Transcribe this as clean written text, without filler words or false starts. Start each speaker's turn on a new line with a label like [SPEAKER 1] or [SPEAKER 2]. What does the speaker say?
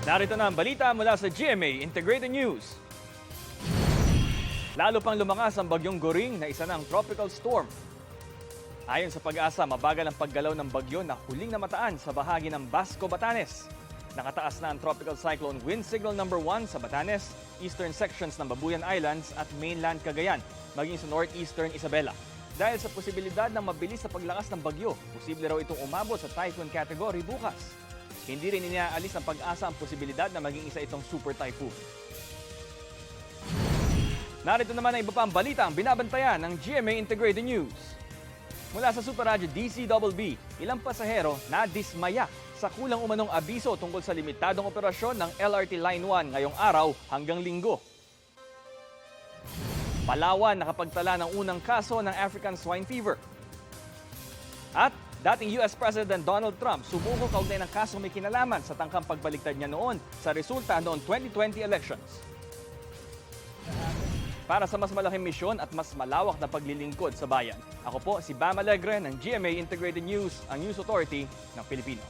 [SPEAKER 1] Narito na ang balita mula sa GMA Integrated News. Lalo pang lumakas ang bagyong Goring na isa ng tropical storm. Ayon sa Pag-asa, mabagal ang paggalaw ng bagyo na huling namataan sa bahagi ng Basco, Batanes. Nakataas na ang Tropical Cyclone Wind Signal number 1 sa Batanes, eastern sections ng Babuyan Islands at mainland Cagayan, maging sa northeastern Isabela. Dahil sa posibilidad ng mabilis na paglakas ng bagyo, posible raw itong umabot sa typhoon category bukas. Hindi rin inaalis ng Pag-asa ang posibilidad na maging isa itong super typhoon. Narito naman ang iba pang balita ang binabantayan ng GMA Integrated News. Mula sa Super Radyo DCBB, ilang pasahero na dismaya sa kulang umanong abiso tungkol sa limitadong operasyon ng LRT Line 1 ngayong araw hanggang Linggo. Palawan nakapagtala ng unang kaso ng African Swine Fever. At dating US President Donald Trump sumuko kaugnay ng kasong may kinalaman sa tangkang pagbaligtad niya noon sa resulta noong 2020 elections. Para sa mas malaking misyon at mas malawak na paglilingkod sa bayan, ako po si Bam Alegre ng GMA Integrated News, ang News Authority ng Pilipino.